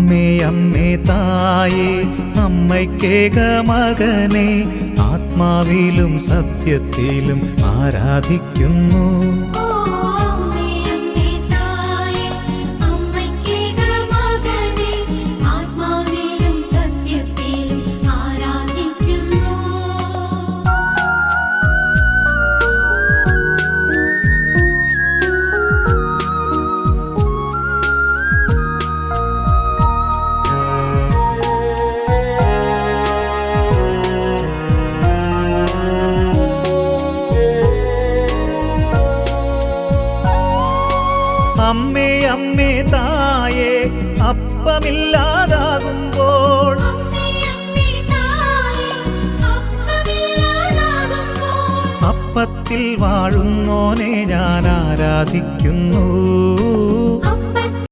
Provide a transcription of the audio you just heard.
അമ്മേ അമ്മേ തായേ അമ്മയ്ക്കേക മകനെ ആത്മാവിലും സത്യത്തിലും ആരാധിക്കുന്നു. അമ്മേ അമ്മേ തായേ അപ്പമില്ലാതാകുമ്പോൾ അപ്പത്തിൽ വാഴുന്നോനെ ഞാൻ ആരാധിക്കുന്നു.